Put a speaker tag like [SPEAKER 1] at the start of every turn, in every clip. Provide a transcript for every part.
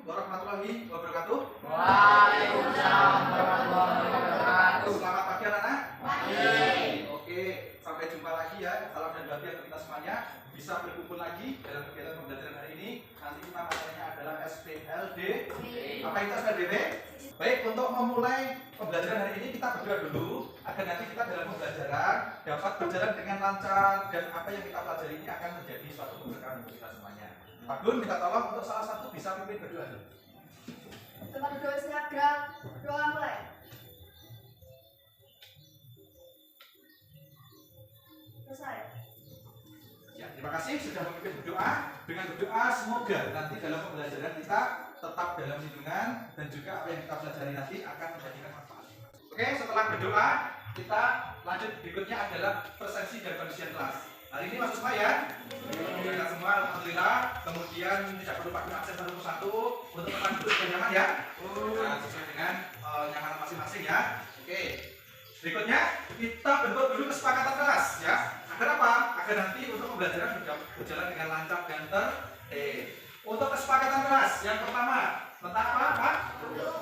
[SPEAKER 1] warahmatullahi wabarakatuh.
[SPEAKER 2] Waalaikumsalam warahmatullahi wabarakatuh.
[SPEAKER 1] Selamat pagi anak-anak.
[SPEAKER 2] Pagi.
[SPEAKER 1] Oke, sampai jumpa lagi ya. Salam dan bahagia untuk kita semuanya. Bisa berkumpul lagi dalam kegiatan pembelajaran hari ini. Nanti kita materinya adalah SPLD. Apa itu SPLDB? Baik, untuk memulai pembelajaran hari ini kita berdoa dulu agar nanti kita dalam pembelajaran dapat berjalan dengan lancar dan apa yang kita pelajari ini akan menjadi suatu keberkahan untuk kita semuanya. Pak Gun, minta tolong untuk salah satu bisa pimpin berdoa dulu.
[SPEAKER 3] Tempat duduk siap gerak, doa mulai. Selesai.
[SPEAKER 1] Ya, terima kasih sudah memimpin berdoa. Dengan berdoa semoga nanti dalam pembelajaran kita tetap dalam lindungan dan juga apa yang kita pelajari nanti akan menjadikan manfaat. Oke, setelah berdoa kita lanjut berikutnya adalah persepsi dan kondisi kelas. Hari ini masuk semua ya? Kita semua alhamdulillah. Kemudian tidak perlu pakai akses satu persatu untuk tempat duduk yang nyaman ya. Nah, sesuai dengan nyaman masing-masing ya. Oke. Berikutnya kita bentuk dulu kesepakatan kelas ya. Agar apa? Agar nanti untuk pembelajaran berjalan dengan lancar dan tertib. Untuk kesepakatan kelas yang pertama tentang apa Pak?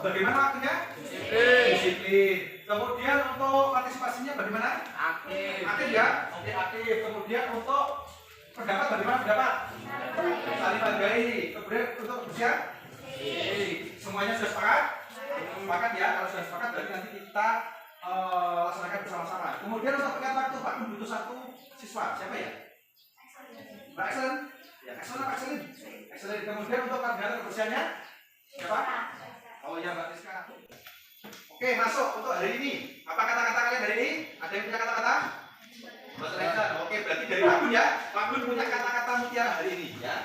[SPEAKER 1] Bagaimana waktunya? Disiplin. Kemudian untuk partisipasinya bagaimana?
[SPEAKER 2] Aktif.
[SPEAKER 1] Aktif ya? Oke, aktif. Kemudian untuk pendapat bagaimana pendapat? Saling menghargai. Kemudian untuk usia? Semuanya sudah sepakat? Sepakat ya. Kalau sudah sepakat berarti nanti kita laksanakan bersama-sama. Kemudian untuk pengingat waktu, Pak butuh satu siswa. Siapa ya? Mbak Excellent? Ya, Excellent apa Excellent? Excellent. Kemudian untuk koordinator kebersihannya? Siapa? Oh ya, Mbak Rizka. Oke, masuk untuk hari ini. Apa kata-kata kalian hari ini? Ada yang punya kata-kata? Bahasa Indonesia. Oke, berarti dari Pak Gun ya. Pak Gun punya kata-kata mutiara hari ini ya.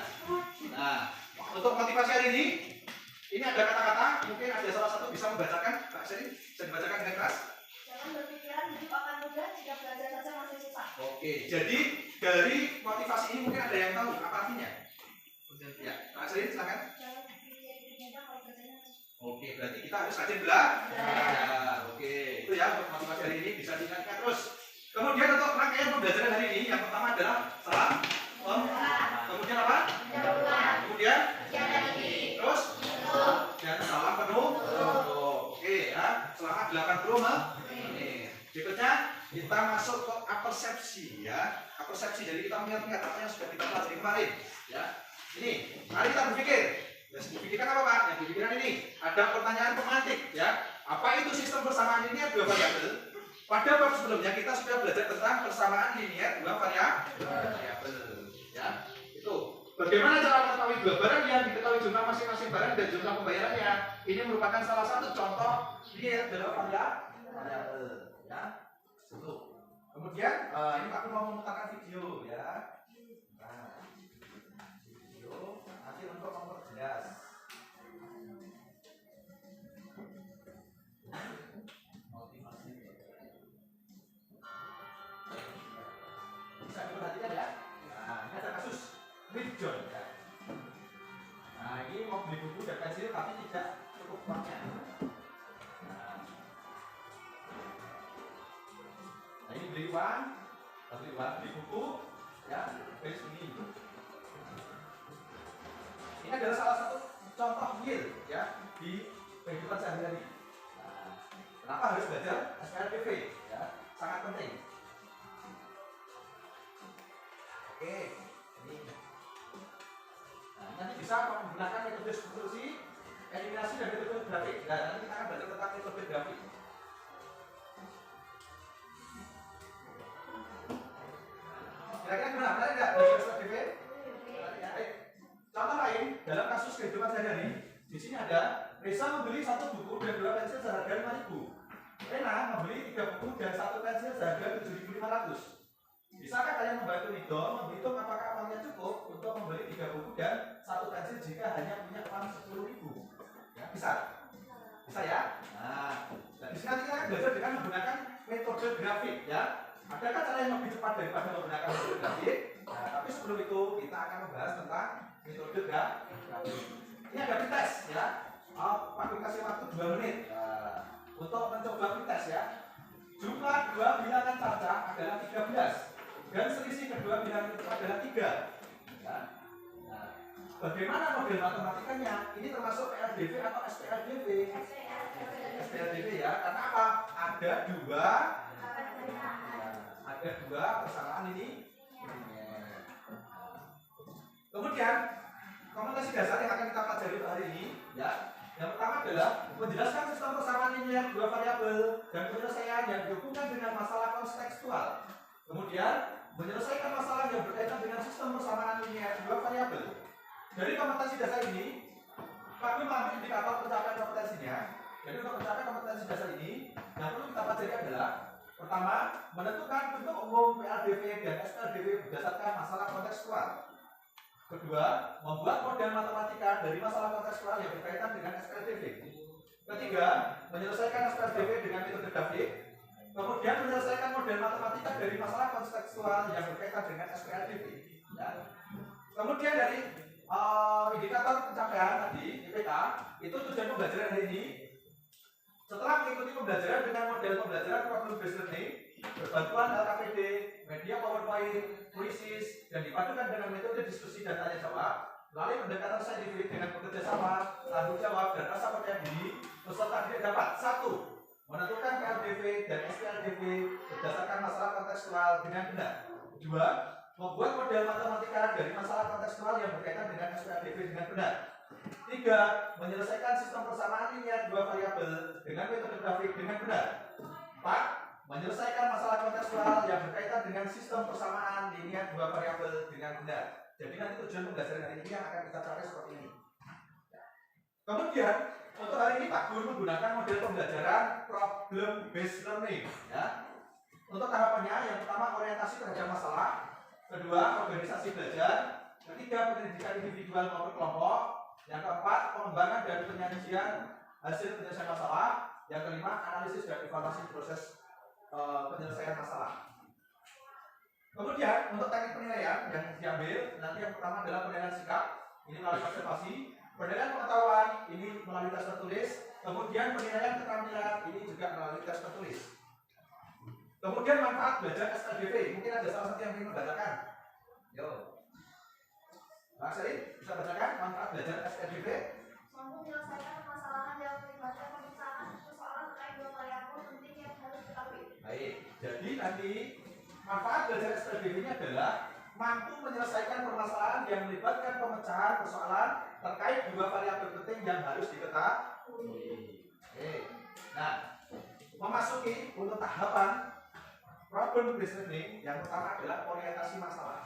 [SPEAKER 1] Nah, untuk motivasi hari ini ada kata-kata. Mungkin ada salah satu bisa membacakan. Pak Seri, bisa dibacakan dengan keras.
[SPEAKER 3] Jangan berpikiran hidup akan mudah jika belajar saja masih susah.
[SPEAKER 1] Oke, jadi dari motivasi ini mungkin ada yang tahu apa artinya? Ya, Pak Seri silakan.
[SPEAKER 3] Jangan berpikir hidup mudah kalau belajarnya susah.
[SPEAKER 1] Oke, berarti kita harus rajin belajar. Oke, itu ya untuk motivasi hari ini bisa diingatkan terus. Kemudian untuk rangkaian pembelajaran hari ini yang pertama adalah salam, kemudian apa? Kemudian terus dan salam penuh. Oke ya, selama 80 menit. Berikutnya kita masuk ke apersepsi ya. Apersepsi jadi kita mengingat apa yang sudah kita pelajari kemarin ya. Ini, mari kita berpikir. Yang dipikirkan apa Pak? Yang dipikirkan ini ada pertanyaan pemantik ya. Apa itu sistem persamaan linear dua variabel? Pada bab sebelumnya kita sudah belajar tentang persamaan linear dua variabel ya. Itu bagaimana cara mengetahui dua barang yang diketahui jumlah masing-masing barang dan jumlah pembayarannya. Ini merupakan salah satu contoh linear dua variabel ya. Itu. Kemudian ini aku mau memutarkan video ya. Nah, video nanti untuk memperjelas. Bisa diperhatikan ya. Nah, ini ada kasus John ya. Nah, ini mau beli buku dan pensil tapi tidak cukup uangnya. Nah, ini beli uang, beli buku, ya, beli sini. Ini adalah salah satu contoh real ya di kehidupan sehari-hari. Nah, kenapa harus belajar SPLDV? Ya, sangat penting. Oke, ini. Nah, nanti bisa menggunakan metode substitusi, eliminasi dan metode grafik. Nah, nanti kita akan belajar tentang metode grafik. Kira-kira gimana? Benar nggak belajar SPLDV? Contoh lain dalam kasus kehidupan sehari-hari, di sini ada Reza membeli satu buku dan dua pensil seharga 5.000. Rena membeli 3 buku dan 1 pensil seharga 7.500. Bisakah kalian membantu Nido menghitung apakah uangnya cukup untuk membeli 3 buku dan 1 pensil jika hanya punya uang 10.000? Ya, bisa? Bisa ya? Nah, di sini nanti kita akan belajar dengan menggunakan metode grafik ya. Adakah cara yang lebih cepat daripada menggunakan metode grafik? Nah, tapi sebelum itu kita akan membahas tentang metode grafik. Ini ada tes ya. Pak kasih waktu 2 menit untuk mencoba tes ya. Jumlah dua bilangan cacat adalah 13 dan selisih kedua bilangan itu adalah 3 ya. Nah, bagaimana model matematikanya? tanya, ini termasuk PLDV atau SPLDV? SPLDV ya, karena apa? Ada dua persamaan ini. Kemudian komunikasi dasar yang akan kita pelajari hari ini, ya. Yang pertama adalah menjelaskan sistem persamaan linear dua variabel dan penyelesaian yang dihubungkan dengan masalah kontekstual. Kemudian menyelesaikan masalah yang berkaitan dengan sistem persamaan linear dua variabel. Dari kompetensi dasar ini, kami mengambil indikator pencapaian kompetensinya. Jadi untuk mencapai kompetensi dasar ini, yang perlu kita pelajari adalah pertama, menentukan bentuk umum PLDV dan SPLDV berdasarkan masalah kontekstual. Kedua, membuat model matematika dari masalah kontekstual yang berkaitan dengan SPLDV. Ketiga, menyelesaikan SPLDV dengan metode grafik. Kemudian menyelesaikan model matematika dari masalah kontekstual yang berkaitan dengan SPLDV. Ya. Kemudian dari indikator pencapaian tadi, IPK, itu tujuan pembelajaran hari ini. Setelah mengikuti pembelajaran dengan model pembelajaran problem based learning, berbantuan LKPD, media PowerPoint, quizzes, dan dipadukan dengan metode diskusi dan tanya jawab, melalui pendekatan saintifik dengan bekerja sama, tanggung jawab, dan rasa percaya diri, peserta didik dapat 1. Menentukan PLDV dan SPLDV berdasarkan masalah kontekstual dengan benar. 2. Membuat model matematika dari masalah kontekstual yang berkaitan dengan SPLDV dengan benar. 3. Menyelesaikan sistem persamaan linear dua variabel dengan metode grafik dengan benar. 4. Menyelesaikan masalah kontekstual yang berkaitan dengan sistem persamaan linear dua variabel dengan benar. Jadi nanti tujuan pembelajaran hari ini yang akan kita capai seperti ini. Kemudian untuk hari ini Pak Gun menggunakan model pembelajaran problem based learning. Ya. Untuk tahapannya yang pertama orientasi terhadap masalah, kedua organisasi belajar, ketiga pendidikan individual maupun kelompok, yang keempat pengembangan dan penyajian hasil penyelesaian masalah, yang kelima analisis dan evaluasi proses penyelesaian masalah. Kemudian untuk teknik penilaian yang diambil nanti yang pertama adalah penilaian sikap, ini melalui observasi, penilaian pengetahuan ini melalui tes tertulis, kemudian penilaian keterampilan ini juga melalui tes tertulis. Kemudian manfaat belajar SPLDV, mungkin ada salah satu yang ingin membacakan. Yo, Pak Seri, bisa bacakan manfaat belajar SPLDV?
[SPEAKER 3] Mampu menyelesaikan permasalahan yang melibatkan pemecahan persoalan terkait dua variabel penting yang harus diketahui.
[SPEAKER 1] Baik, jadi nanti manfaat belajar SPLDV-nya adalah mampu menyelesaikan permasalahan yang melibatkan pemecahan persoalan terkait dua variabel penting yang harus diketahui. Oke, nah memasuki untuk tahapan problem based learning yang pertama adalah orientasi masalah.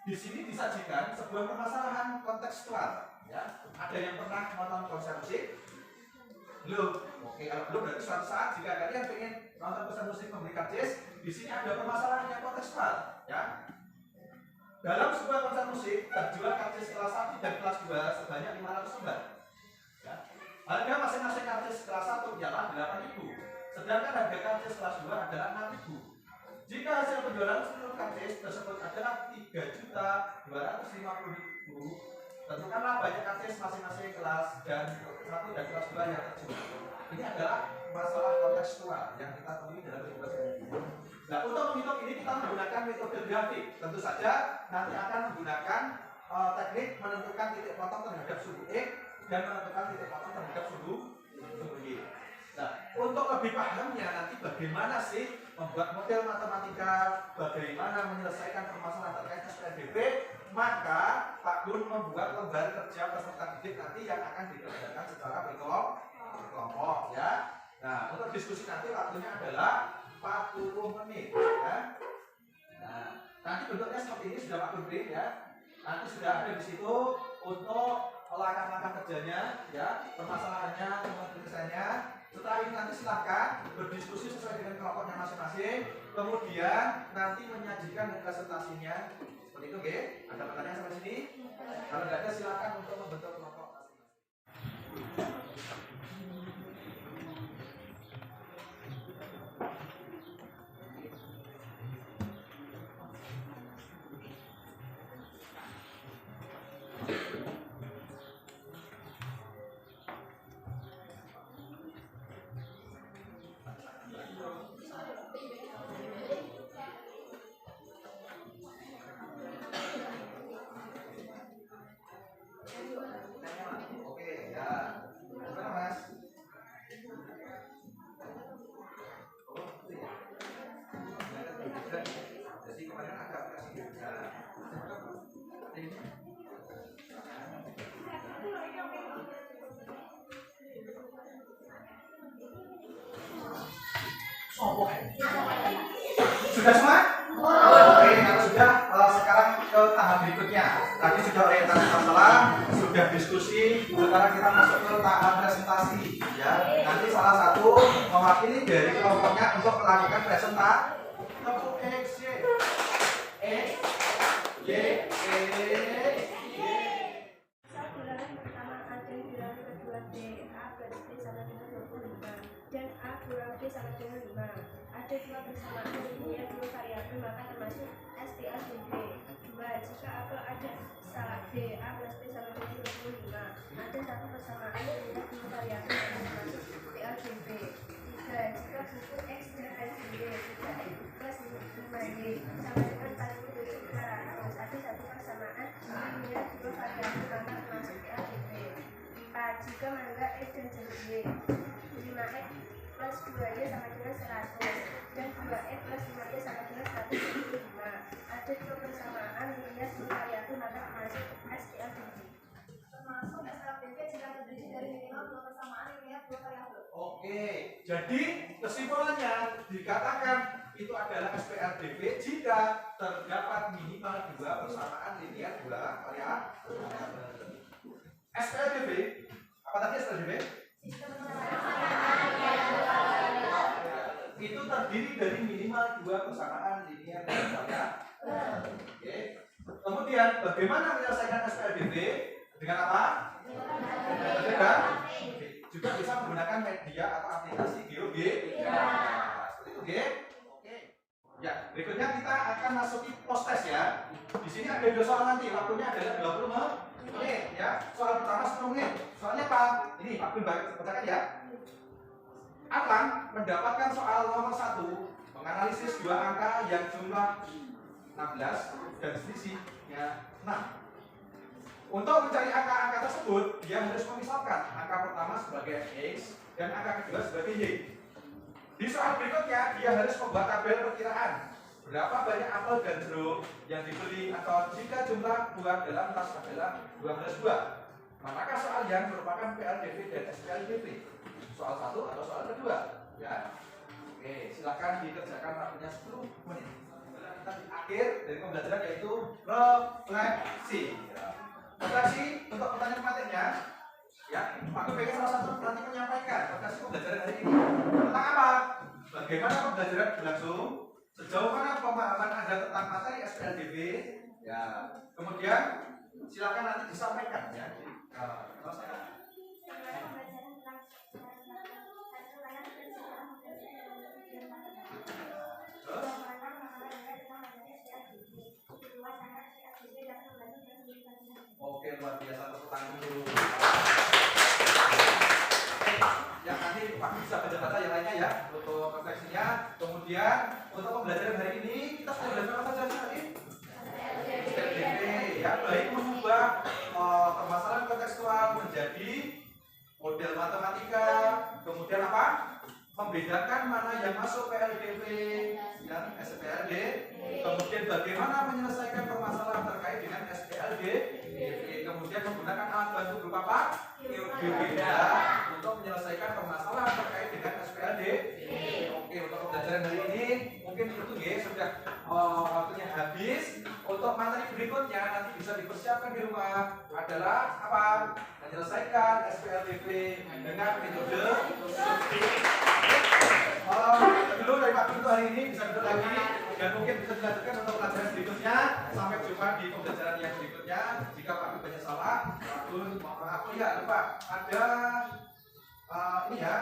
[SPEAKER 1] Di sini disajikan sebuah permasalahan kontekstual. Ya, ada yang pernah nonton konser musik? Belum? Oke, kalau belum berarti suatu saat jika kalian ingin nonton konser musik memberi karcis, di sini ada permasalahan yang kontekstual. Ya, dalam sebuah konser musik terjual karcis kelas 1 dan kelas 2 sebanyak 500 lembar. Ya, harga masing-masing karcis kelas 1 ialah 8.000, sedangkan harga karcis kelas 2 adalah 6.000. Jika hasil penjualan seluruh karcis tersebut adalah 3.250.000, tentukanlah banyak karcis masing-masing kelas dan 1 dan kelas 2 yang terjual. Ini adalah masalah kontekstual yang kita temui dalam tugas ini. Nah, untuk menghitung ini kita menggunakan metode grafik. Tentu saja nanti akan menggunakan teknik menentukan titik potong terhadap suhu X dan menentukan titik potong terhadap suhu Y. Nah, untuk lebih pahamnya nanti bagaimana sih membuat model matematika, bagaimana menyelesaikan permasalahan terkait SPLDV, maka Pak Gun membuat lembar kerja peserta didik nanti yang akan dikerjakan secara berkelompok ya. Nah, untuk diskusi nanti waktunya adalah 40 menit ya. Nah, nanti bentuknya seperti ini sudah Pak Gun beri ya. Nanti sudah ada di situ untuk langkah-langkah kerjanya ya, permasalahannya, temuan penyelesaiannya. Setelah ini nanti silahkan berdiskusi sesuai dengan kelompoknya masing-masing. Kemudian nanti menyajikan presentasinya seperti itu, oke? Ada pertanyaan sampai sini? Kalau tidak ada silahkan untuk membentuk kelompok masing-masing. Sudah semua? Oke, kalau sudah sekarang ke tahap berikutnya. Tadi sudah orientasi masalah, sudah diskusi, sekarang kita masuk ke tahap presentasi. Ya, nanti salah satu mewakili dari kelompoknya untuk melakukan presentasi. Untuk X, Y,
[SPEAKER 3] Saat bilangan pertama A dan bilangan kedua D, A plus B sama dengan 25 dan A kurang B sama dengan 5. Ada dua persamaan linear dua variabel maka termasuk SPA dan D. 2. Jika apel ada salah D, A plus B sama dengan 25. Ada satu persamaan linear dua variabel maka termasuk PA dan B. 3. Jika buku X dan Y, jika X plus 5Y sama dengan 47 ada satu persamaan linear dua variabel maka termasuk PA dan B. 4. Jika mangga X dan Y 5X plus 2Y sama dengan 100 dan 2X plus 5Y sama dengan 125. Ada dua persamaan linear dua variabel maka termasuk SPA dan D. Termasuk SPA jika terdiri dari minimal dua persamaan linear dua variabel.
[SPEAKER 1] Oke, jadi kesimpulannya dikatakan itu adalah SPRDV jika terdapat minimal dua persamaan linear dua variabel. SPRDV, apa tadi SPRDV? Itu terdiri dari minimal dua persamaan linear dua variabel. Oke. Kemudian bagaimana menyelesaikan SPRDV? Dengan apa? Dengan juga bisa menggunakan media atau aplikasi GeoGebra. Seperti itu, Oke. Ya, berikutnya kita akan masuki post test ya. Di sini ada dua soal nanti, waktunya adalah 20 menit ya. Soal pertama 10 menit. Soalnya apa? Ini Pak Bin bacakan ya. Atlan mendapatkan soal nomor 1, menganalisis dua angka yang jumlah 16 dan selisihnya 6. Untuk mencari angka-angka tersebut, dia harus memisahkan angka pertama sebagai X dan angka kedua sebagai Y. Di soal berikutnya, dia harus membuat tabel perkiraan berapa banyak apel dan jeruk yang dibeli atau jika jumlah buah dalam tas adalah 12 buah. Manakah soal yang merupakan PLDV dan SPLDV? Soal 1 atau soal kedua? Ya. Oke, silakan dikerjakan waktunya 10 menit. Kita di akhir dari pembelajaran yaitu refleksi. Refleksi untuk pertanyaan materinya, ya, aku pengen salah satu nanti menyampaikan refleksi pembelajaran hari ini tentang apa? Bagaimana pembelajaran berlangsung? Sejauh mana pemahaman Anda tentang materi SPLDV? Ya, kemudian silakan nanti disampaikan ya. Oke, luar biasa, tepuk tangan dulu. Ya, nanti Pak bisa baca-baca yang lainnya ya untuk refleksinya. Kemudian untuk pembelajaran hari ini kita sudah belajar apa saja tadi? SPLDV ya, baik mengubah permasalahan kontekstual menjadi model matematika. Kemudian apa? Membedakan mana yang masuk PLDV dan SPLD. Kemudian bagaimana menyelesaikan permasalahan terkait dengan SPLD. Kemudian menggunakan alat bantu berupa apa? GeoGebra untuk menyelesaikan permasalahan terkait dengan SPLD. Oke, untuk pembelajaran hari ini mungkin itu ya sudah waktunya habis. Untuk materi berikutnya nanti bisa dipersiapkan di rumah adalah apa? Menyelesaikan SPLDV dengan metode dulu dari Pak untuk hari ini bisa duduk lagi dan mungkin bisa dilanjutkan untuk pelajaran berikutnya. Sampai jumpa di pembelajaran yang berikutnya. Jika Pak banyak salah, Pak mohon maaf. Oh iya, lupa ada ini ya.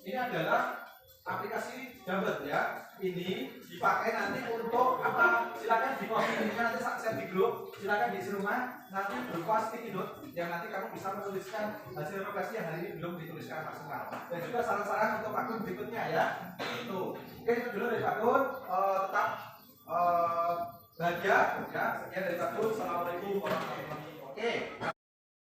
[SPEAKER 1] Ini adalah aplikasi Jambat ya. Ini dipakai nanti untuk apa? Silakan di copy ini nanti share di grup. Silakan diisi rumah. Nanti berupa sticky note yang nanti kamu bisa menuliskan hasil refleksi yang hari ini belum dituliskan maksimal. Dan juga saran-saran untuk akun berikutnya ya. Itu. Oke, itu dulu dari Pak Gun. Tetap bahagia ya. Sekian dari Pak Gun. Assalamualaikum warahmatullahi wabarakatuh. Oke.